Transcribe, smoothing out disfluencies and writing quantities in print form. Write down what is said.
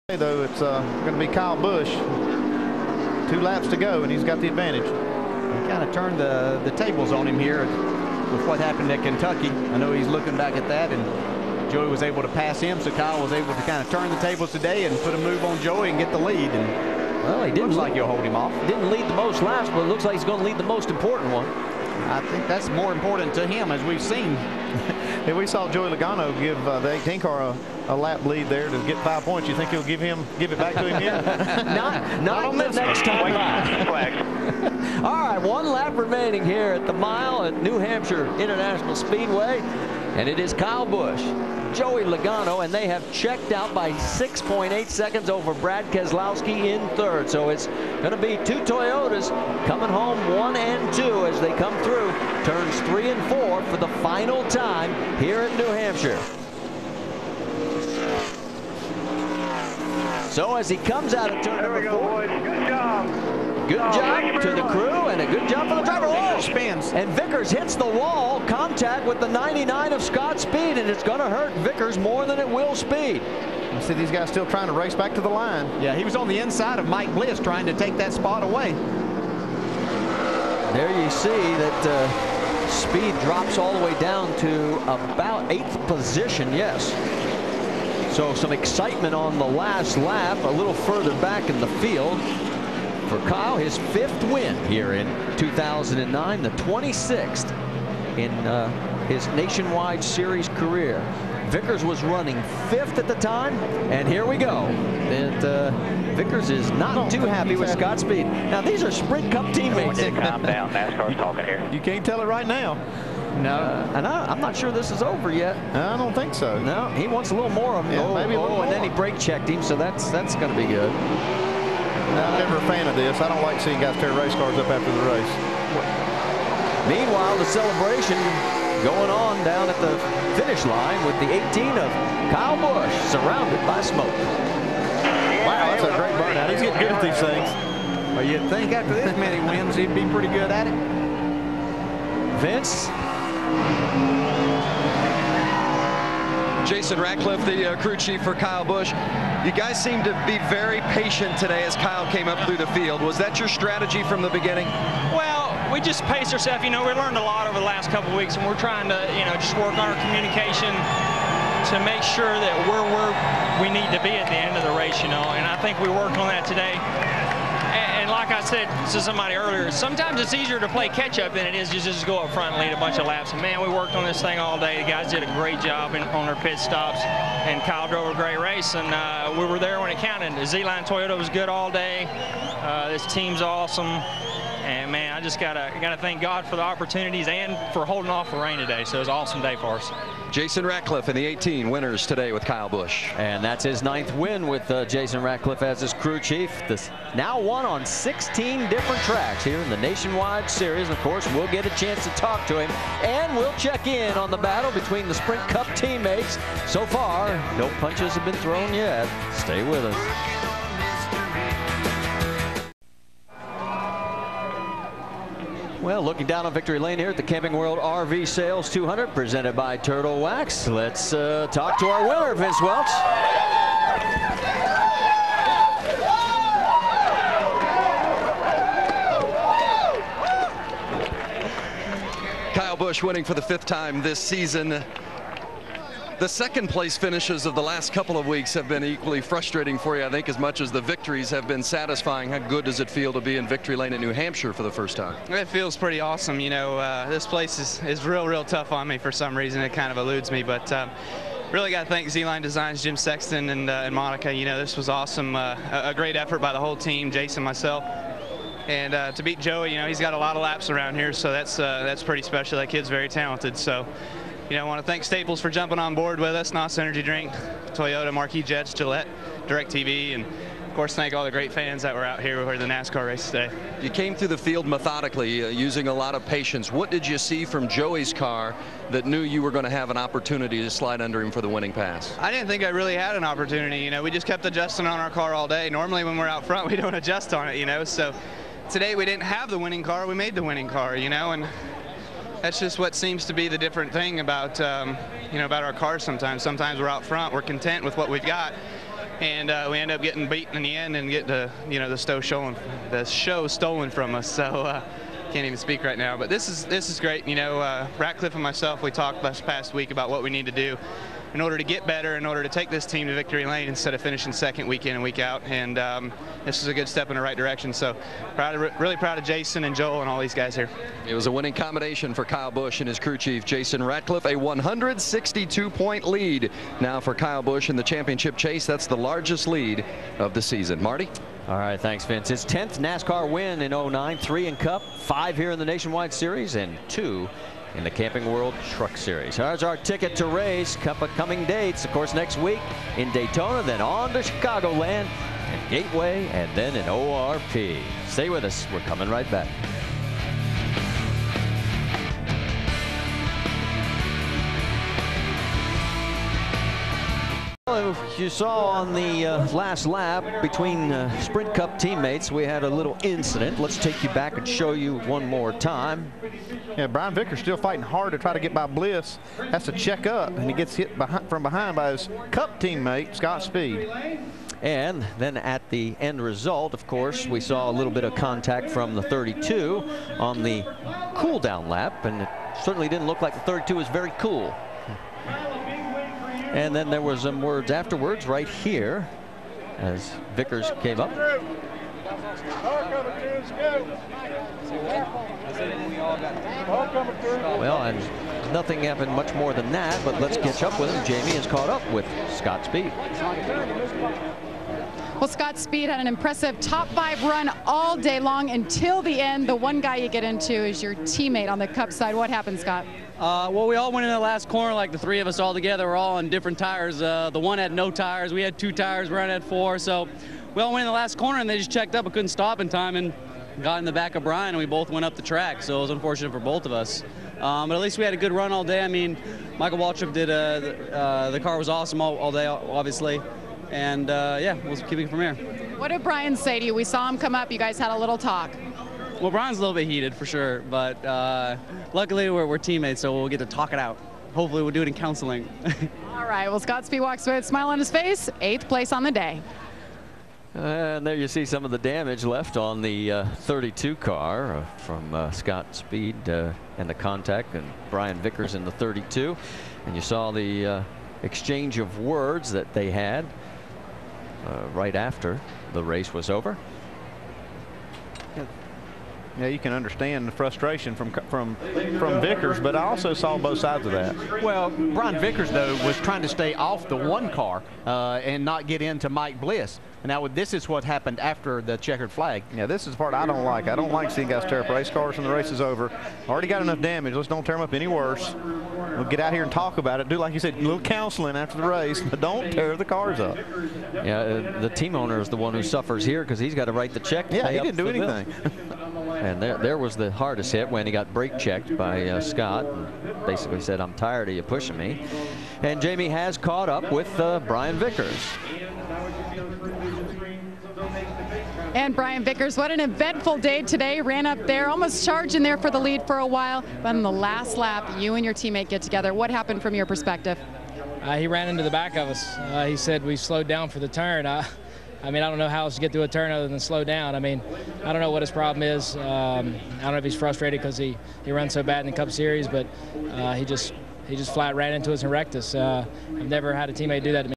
Though it's going to be Kyle Busch. 2 laps to go, and he's got the advantage. He kind of turned the tables on him here with what happened at Kentucky. I know he's looking back at that, and Joey was able to pass him, so Kyle was able to kind of turn the tables today and put a move on Joey and get the lead. And well, he didn't looks like he'll hold him off. Didn't lead the most laps, but it looks like he's going to lead the most important one. I think that's more important to him, as we've seen. If we saw Joey Logano give the 18 car a lap lead there to get 5 points, you think he'll give it back to him yet? not on the next time. All right, 1 lap remaining here at the mile at New Hampshire International Speedway, and it is Kyle Busch, Joey Logano, and they have checked out by 6.8 seconds over Brad Keselowski in 3rd. So it's going to be 2 Toyotas coming home 1 and 2 as they come through turns 3 and 4 for the final time here at New Hampshire. So as he comes out of turn number 4, boys. Good job. Good job to the crew and a good job for the driver. Oh, spins. And Vickers hits the wall, contact with the 99 of Scott Speed, and it's going to hurt Vickers more than it will Speed. You see these guys still trying to race back to the line. Yeah, he was on the inside of Mike Bliss trying to take that spot away. There you see that Speed drops all the way down to about 8th position, yes. So some excitement on the last lap, a little further back in the field for Kyle, his 5th win here in 2009, the 26th in his Nationwide Series career. Vickers was running 5th at the time, and here we go. And Vickers is not too happy with Scott Speed. Now these are Sprint Cup teammates. Calm down, NASCAR's talking here. You can't tell it right now. No, and I'm not sure this is over yet. I don't think so. No, he wants a little more of him. Yeah, maybe a little more. And then he brake checked him, so that's going to be good. I'm never a fan of this. I don't like seeing guys tear race cars up after the race. Meanwhile, the celebration going on down at the finish line with the 18 of Kyle Busch surrounded by smoke. Wow, that's a great burnout. He's getting good at these things. Well, you'd think after this many wins, he'd be pretty good at it. Vince. Jason Ratcliffe, the crew chief for Kyle Busch. You guys seem to be very patient today as Kyle came up through the field. Was that your strategy from the beginning? Well, we just paced ourselves. You know, we learned a lot over the last couple of weeks, and we're trying to, you know, just work on our communication to make sure that we're where we need to be at the end of the race, you know, and I think we worked on that today. And like I said to somebody earlier, sometimes it's easier to play catch-up than it is to just go up front and lead a bunch of laps. And man, we worked on this thing all day. The guys did a great job on their pit stops, and Kyle drove a great race, and we were there when it counted. The Z-Line Toyota was good all day. This team's awesome. And man, I just gotta thank God for the opportunities and for holding off the rain today. So it was an awesome day for us. Jason Ratcliffe and the 18 winners today with Kyle Busch. And that's his 9th win with Jason Ratcliffe as his crew chief. This now won on 16 different tracks here in the Nationwide Series. Of course, we'll get a chance to talk to him, and we'll check in on the battle between the Sprint Cup teammates. So far, no punches have been thrown yet. Stay with us. Well, looking down on victory lane here at the Camping World RV Sales 200 presented by Turtle Wax. Let's talk to our winner, Vince Welch. Kyle Busch winning for the 5th time this season. The 2nd place finishes of the last couple of weeks have been equally frustrating for you, I think, as much as the victories have been satisfying. How good does it feel to be in victory lane at New Hampshire for the first time? It feels pretty awesome. You know, this place is real tough on me for some reason. It kind of eludes me, but really got to thank Z-Line Designs, Jim Sexton, and Monica. You know, this was awesome. A great effort by the whole team, Jason, myself. And to beat Joey, you know, he's got a lot of laps around here, so that's pretty special. That kid's very talented. So, you know, I want to thank Staples for jumping on board with us, NOS Energy Drink, Toyota, Marquis Jets, Gillette, DirecTV, and of course thank all the great fans that were out here for the NASCAR race today. You came through the field methodically, using a lot of patience. What did you see from Joey's car that knew you were going to have an opportunity to slide under him for the winning pass? I didn't think I really had an opportunity. You know, we just kept adjusting on our car all day. Normally when we're out front, we don't adjust on it, you know, so today we didn't have the winning car, we made the winning car, you know, and that's just what seems to be the different thing about, you know, about our cars sometimes. Sometimes we're out front, we're content with what we've got. and we end up getting beaten in the end and get the show stolen from us. So can't even speak right now. But this is great. Ratcliffe and myself, we talked this past week about what we need to do in order to get better, in order to take this team to victory lane instead of finishing second week in and week out. And this is a good step in the right direction. So really proud of Jason and Joel and all these guys here. It was a winning combination for Kyle Busch and his crew chief, Jason Ratcliffe. A 162-point lead now for Kyle Busch in the championship chase. That's the largest lead of the season. Marty? All right, thanks, Vince. His 10th NASCAR win in 09, 3 in Cup, 5 here in the Nationwide Series, and 2 in the Camping World Truck Series. Here's our ticket to race. Cup upcoming dates, of course, next week in Daytona, then on to Chicagoland and Gateway, and then in ORP. Stay with us. We're coming right back. You saw on the last lap between Sprint Cup teammates, we had a little incident. Let's take you back and show you one more time. Yeah, Brian Vickers still fighting hard to try to get by Bliss. Has to check up, and he gets hit from behind by his Cup teammate, Scott Speed. And then at the end result, of course, we saw a little bit of contact from the 32 on the cool down lap, and it certainly didn't look like the 32 was very cool. And then there was some words afterwards right here as Vickers came up. Well, and nothing happened much more than that, but let's catch up with him. Jamie has caught up with Scott Speed. Well, Scott Speed had an impressive top 5 run all day long until the end. The one guy you get into is your teammate on the Cup side. What happened, Scott? Well, we all went in the last corner, like the 3 of us all together. We're all on different tires. The one had no tires. We had 2 tires. Brian had 4. So we all went in the last corner, and they just checked up. We couldn't stop in time and got in the back of Brian, and we both went up the track. So it was unfortunate for both of us. But at least we had a good run all day. I mean, Michael Waltrip did. The car was awesome all day, obviously. And, yeah, we'll keep it from here. What did Brian say to you? We saw him come up. You guys had a little talk. Well, Brian's a little bit heated for sure, but luckily we're teammates, so we'll get to talk it out. Hopefully we'll do it in counseling. All right, well, Scott Speed walks away with a smile on his face, 8th place on the day. And there you see some of the damage left on the 32 car from Scott Speed and the contact, and Brian Vickers in the 32. And you saw the exchange of words that they had right after the race was over. Yeah, you can understand the frustration from Vickers, but I also saw both sides of that. Well, Brian Vickers, though, was trying to stay off the one car and not get into Mike Bliss. And now this is what happened after the checkered flag. Yeah, this is the part I don't like. I don't like seeing guys tear up race cars when the race is over. Already got enough damage. Let's don't tear them up any worse. We'll get out here and talk about it. Do, like you said, a little counseling after the race, but don't tear the cars up. Yeah, the team owner is the one who suffers here because he's got to write the check. Yeah, he didn't do anything. And there was the hardest hit when he got brake checked by Scott and basically said, I'm tired of you pushing me. And Jamie has caught up with Brian Vickers. And Brian Vickers, what an eventful day today. Ran up there, almost charged in there for the lead for a while. But in the last lap, you and your teammate get together. What happened from your perspective? He ran into the back of us. He said we slowed down for the turn. I mean, I don't know how else to get through a turn other than slow down. I mean, I don't know what his problem is. I don't know if he's frustrated because he runs so bad in the Cup Series, but he just flat ran into us and wrecked us. I've never had a teammate do that to me.